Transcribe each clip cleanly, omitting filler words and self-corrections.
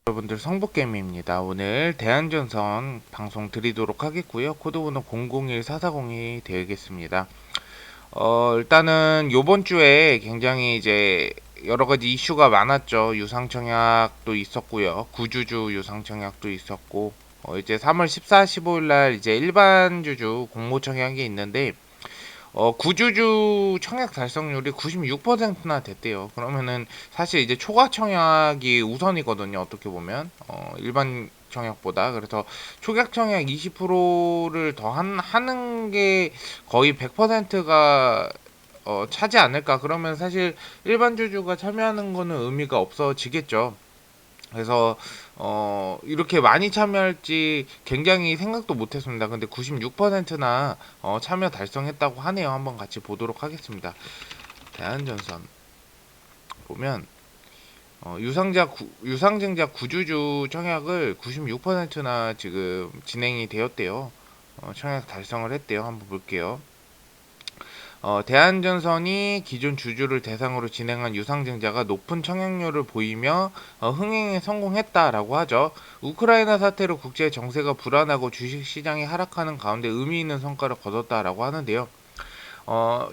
여러분들 성북게임입니다. 오늘 대한전선 방송 드리도록 하겠고요. 코드번호 001440이 되겠습니다. 일단은 요번 주에 굉장히 이제 여러 가지 이슈가 많았죠. 유상청약도 있었고요. 구주주 유상청약도 있었고, 이제 3월 14, 15일 날 이제 일반 주주 공모청약이 있는데, 구주주 청약 달성률이 96%나 됐대요. 그러면은 사실 이제 초과 청약이 우선이거든요. 어떻게 보면 일반 청약보다. 그래서 초과 청약 20%를 더 하는 게 거의 100%가 차지 않을까. 그러면 사실 일반 주주가 참여하는 거는 의미가 없어지겠죠. 그래서 이렇게 많이 참여할지 굉장히 생각도 못했습니다. 근데 96%나 참여 달성했다고 하네요. 한번 같이 보도록 하겠습니다. 대한전선 보면 유상증자 구주주 청약을 96%나 지금 진행이 되었대요. 청약 달성을 했대요. 한번 볼게요. 대한전선이 기존 주주를 대상으로 진행한 유상증자가 높은 청약률을 보이며 흥행에 성공했다라고 하죠. 우크라이나 사태로 국제 정세가 불안하고 주식시장이 하락하는 가운데 의미 있는 성과를 거뒀다라고 하는데요.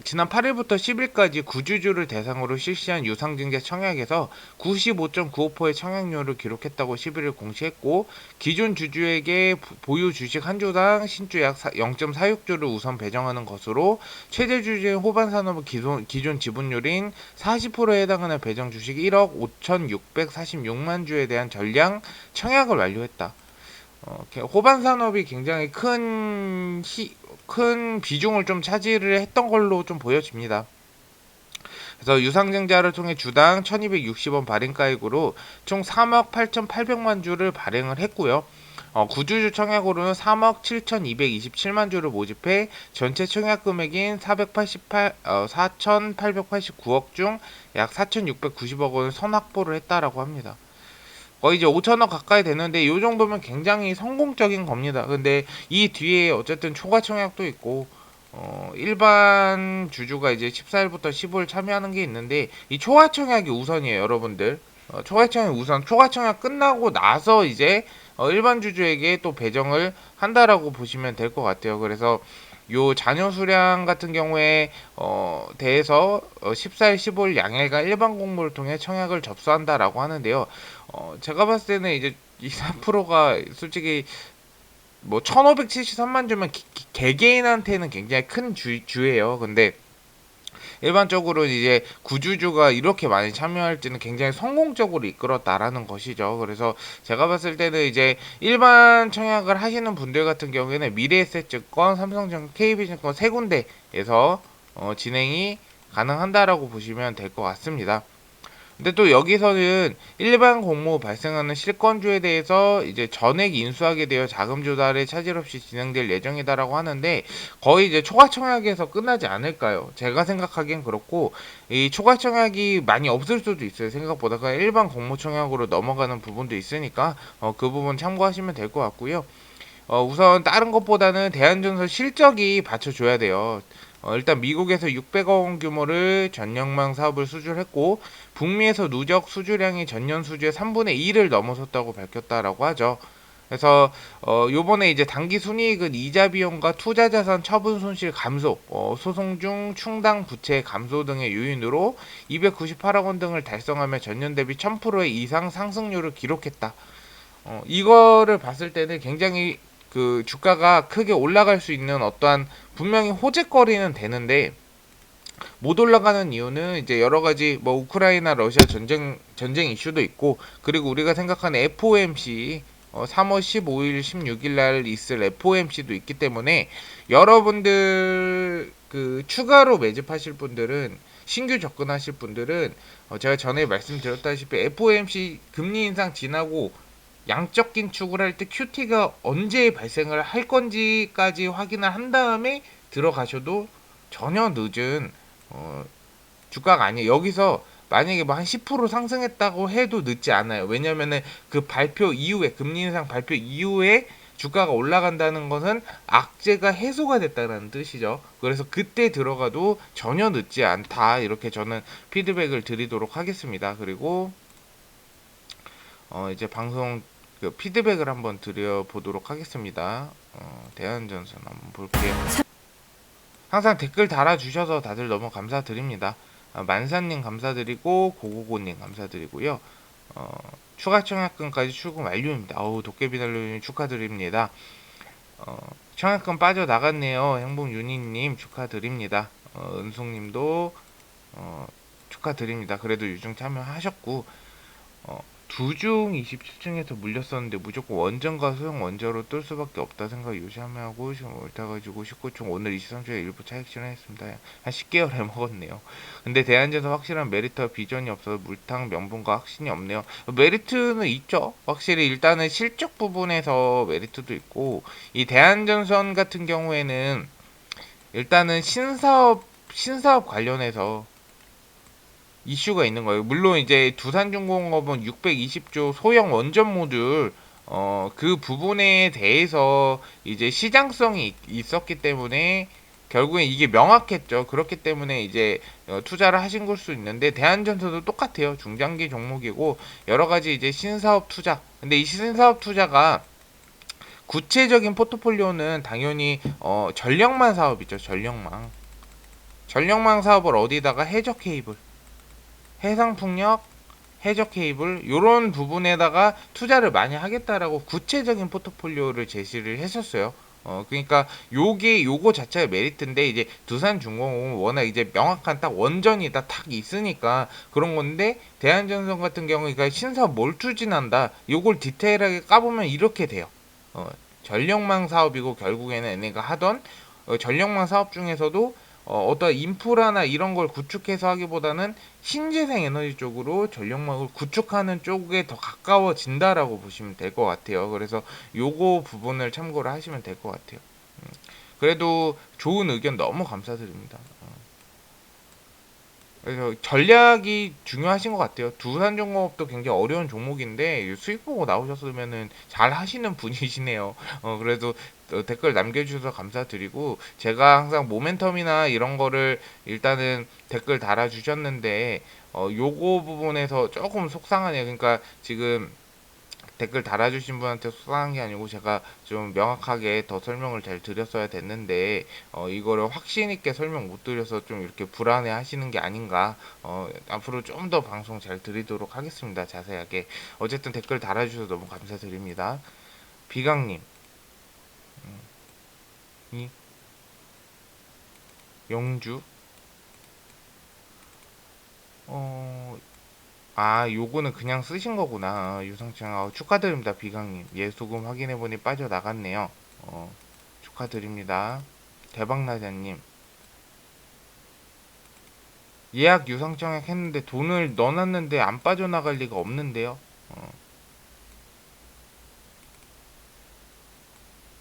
지난 8일부터 10일까지 구주주를 대상으로 실시한 유상증자 청약에서 95.95%의 청약률을 기록했다고 11일 공시했고, 기존 주주에게 보유 주식 한 주당 신주 약 0.46주를 우선 배정하는 것으로 최대 주주인 호반산업의 기존 지분율인 40%에 해당하는 배정 주식 1억 5,646만 주에 대한 전량 청약을 완료했다. 호반 산업이 굉장히 큰 비중을 좀 차지를 했던 걸로 좀 보여집니다. 그래서 유상증자를 통해 주당 1260원 발행가액으로 총 3억 8,800만 주를 발행을 했고요. 구주주 청약으로는 3억 7,227만 주를 모집해 전체 청약 금액인 4,889억 중 약 4,690억 원을 선확보를 했다라고 합니다. 거의 이제 5천억 가까이 되는데 이 정도면 굉장히 성공적인 겁니다. 근데 이 뒤에 어쨌든 초과 청약도 있고 일반 주주가 이제 14일부터 15일 참여하는 게 있는데 이 초과 청약이 우선이에요, 여러분들. 초과 청약 우선. 초과 청약 끝나고 나서 이제 일반 주주에게 또 배정을 한다라고 보시면 될 것 같아요. 그래서 요 잔여 수량 같은 경우에 대해서 14일, 15일 양일간 일반 공모를 통해 청약을 접수한다라고 하는데요. 제가 봤을 때는 이제 2, 3%가 솔직히 뭐 1573만 주면 개개인한테는 굉장히 큰 주예요. 근데 일반적으로 이제 구주주가 이렇게 많이 참여할지는 굉장히 성공적으로 이끌었다라는 것이죠. 그래서 제가 봤을 때는 이제 일반 청약을 하시는 분들 같은 경우에는 미래에셋증권, 삼성증권, KB증권 세 군데에서 진행이 가능한다라고 보시면 될 것 같습니다. 근데 또 여기서는 일반 공모 발생하는 실권주에 대해서 이제 전액 인수하게 되어 자금 조달에 차질 없이 진행될 예정이다라고 하는데 거의 이제 초과 청약에서 끝나지 않을까요? 제가 생각하기엔 그렇고 이 초과 청약이 많이 없을 수도 있어요. 생각보다 그냥 일반 공모 청약으로 넘어가는 부분도 있으니까 그 부분 참고하시면 될 것 같고요. 우선 다른 것보다는 대한전선 실적이 받쳐줘야 돼요. 일단 미국에서 600억 원 규모를 전력망 사업을 수주했고 북미에서 누적 수주량이 전년 수주의 3분의 2를 넘어섰다고 밝혔다라고 하죠. 그래서 요번에 이제 단기 순이익은 이자 비용과 투자 자산 처분 손실 감소, 소송 중 충당 부채 감소 등의 요인으로 298억 원 등을 달성하며 전년 대비 1000%의 이상 상승률을 기록했다. 이거를 봤을 때는 굉장히 그 주가가 크게 올라갈 수 있는 어떠한 분명히 호재거리는 되는데 못 올라가는 이유는 이제 여러 가지 뭐 우크라이나 러시아 전쟁 이슈도 있고 그리고 우리가 생각하는 FOMC 3월 15일 16일 날 있을 FOMC도 있기 때문에 여러분들 그 추가로 매집하실 분들은 신규 접근하실 분들은 제가 전에 말씀드렸다시피 FOMC 금리 인상 지나고 양적 긴축을 할 때 QT가 언제 발생을 할 건지까지 확인을 한 다음에 들어가셔도 전혀 늦은 주가가 아니에요. 여기서 만약에 뭐 한 10% 상승했다고 해도 늦지 않아요. 왜냐면은 그 발표 이후에 금리 인상 발표 이후에 주가가 올라간다는 것은 악재가 해소가 됐다는 뜻이죠. 그래서 그때 들어가도 전혀 늦지 않다. 이렇게 저는 피드백을 드리도록 하겠습니다. 그리고 이제 방송 그 피드백을 한번 드려보도록 하겠습니다. 대한전선 한번 볼게요. 항상 댓글 달아주셔서 다들 너무 감사드립니다. 만사님 감사드리고 고고고님 감사드리고요. 추가 청약금까지 출금 완료입니다. 도깨비달로님 축하드립니다. 청약금 빠져나갔네요. 행복윤희님 축하드립니다. 은숙님도 축하드립니다. 그래도 유중 참여하셨고 두중 27층에서 물렸었는데 무조건 원전과 소형 원저로 뜰 수밖에 없다 생각 요시하고 지금 옳다가지고 19총 오늘 23초에 일부 차익 실현했습니다. 한 10개월 해먹었네요. 근데 대한전선 확실한 메리트와 비전이 없어서 물탕 명분과 확신이 없네요. 메리트는 있죠. 확실히 일단은 실적 부분에서 메리트도 있고 이 대한전선 같은 경우에는 일단은 신사업 관련해서 이슈가 있는 거예요. 물론 이제 두산중공업은 620조 소형 원전 모듈 그 부분에 대해서 이제 시장성이 있었기 때문에 결국엔 이게 명확했죠. 그렇기 때문에 이제 투자를 하신 걸 수 있는데 대한전선도 똑같아요. 중장기 종목이고 여러 가지 이제 신사업 투자. 근데 이 신사업 투자가 구체적인 포트폴리오는 당연히 전력망 사업이죠. 전력망 사업을 어디다가 해적 케이블 해상풍력, 해적 케이블 요런 부분에다가 투자를 많이 하겠다라고 구체적인 포트폴리오를 제시를 했었어요. 그러니까 요거 자체가 메리트인데 이제 두산중공업은 워낙 이제 명확한 딱 원전이 딱 있으니까 그런 건데 대한전선 같은 경우 그러니까 신사업 뭘 추진한다 요걸 디테일하게 까보면 이렇게 돼요. 전력망 사업이고 결국에는 얘네가 하던 전력망 사업 중에서도 어떤 인프라나 이런 걸 구축해서 하기보다는 신재생 에너지 쪽으로 전력망을 구축하는 쪽에 더 가까워진다라고 보시면 될 것 같아요. 그래서 요거 부분을 참고를 하시면 될 것 같아요. 그래도 좋은 의견 너무 감사드립니다. 그래서 전략이 중요하신 것 같아요. 두산중공업도 굉장히 어려운 종목인데 수익 보고 나오셨으면은 잘 하시는 분이시네요. 그래도 댓글 남겨주셔서 감사드리고 제가 항상 모멘텀이나 이런 거를 일단은 댓글 달아주셨는데 요거 부분에서 조금 속상하네요. 그러니까 지금 댓글 달아주신 분한테 속상한 게 아니고 제가 좀 명확하게 더 설명을 잘 드렸어야 됐는데 이거를 확신 있게 설명 못 드려서 좀 이렇게 불안해 하시는 게 아닌가. 앞으로 좀 더 방송 잘 드리도록 하겠습니다. 자세하게. 어쨌든 댓글 달아주셔서 너무 감사드립니다. 비강님, 이 영주, 요거는 그냥 쓰신 거구나. 유상창, 축하드립니다. 비강님. 예수금 확인해보니 빠져나갔네요. 축하드립니다. 대박나자님. 예약 유상청약 했는데 돈을 넣어놨는데 안 빠져나갈 리가 없는데요.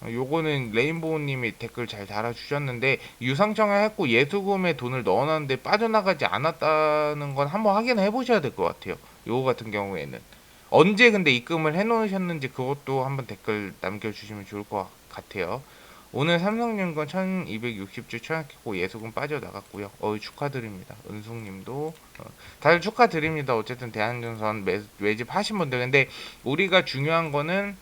요거는 레인보우님이 댓글 잘 달아주셨는데 유상청약 했고 예수금에 돈을 넣어놨는데 빠져나가지 않았다는 건 한번 확인해 보셔야 될 것 같아요. 요거 같은 경우에는 언제 근데 입금을 해놓으셨는지 그것도 한번 댓글 남겨주시면 좋을 것 같아요. 오늘 삼성전자 1260주 청약했고 예수금 빠져나갔고요. 축하드립니다. 은숙님도 다들 축하드립니다. 어쨌든 대한전선 매집하신 분들 근데 우리가 중요한 거는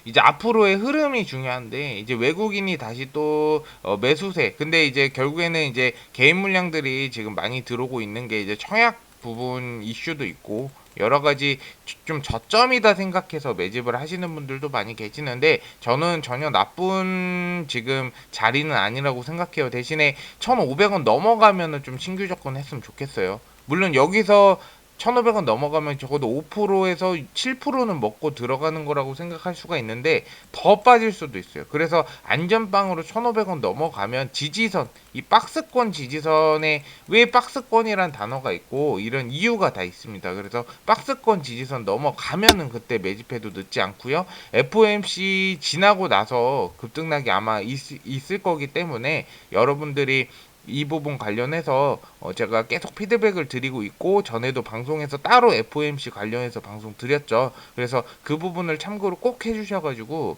이제 앞으로의 흐름이 중요한데 이제 외국인이 다시 또 매수세 근데 이제 결국에는 이제 개인 물량들이 지금 많이 들어오고 있는 게 이제 청약 부분 이슈도 있고 여러 가지 좀 저점이다 생각해서 매집을 하시는 분들도 많이 계시는데 저는 전혀 나쁜 지금 자리는 아니라고 생각해요. 대신에 1,500원 넘어가면은 좀 신규 접근 했으면 좋겠어요. 물론 여기서 1,500원 넘어가면 적어도 5%에서 7%는 먹고 들어가는 거라고 생각할 수가 있는데 더 빠질 수도 있어요. 그래서 안전빵으로 1,500원 넘어가면 지지선, 이 박스권 지지선에 왜 박스권이란 단어가 있고 이런 이유가 다 있습니다. 그래서 박스권 지지선 넘어가면은 그때 매집해도 늦지 않고요. FOMC 지나고 나서 급등락이 아마 있을 거기 때문에 여러분들이 이 부분 관련해서 제가 계속 피드백을 드리고 있고 전에도 방송에서 따로 FOMC 관련해서 방송 드렸죠. 그래서 그 부분을 참고로 꼭 해주셔가지고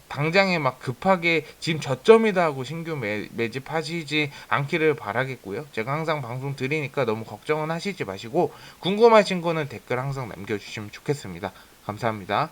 당장에 막 급하게 지금 저점이다 하고 신규 매집하시지 않기를 바라겠고요. 제가 항상 방송 드리니까 너무 걱정은 하시지 마시고 궁금하신 거는 댓글 항상 남겨주시면 좋겠습니다. 감사합니다.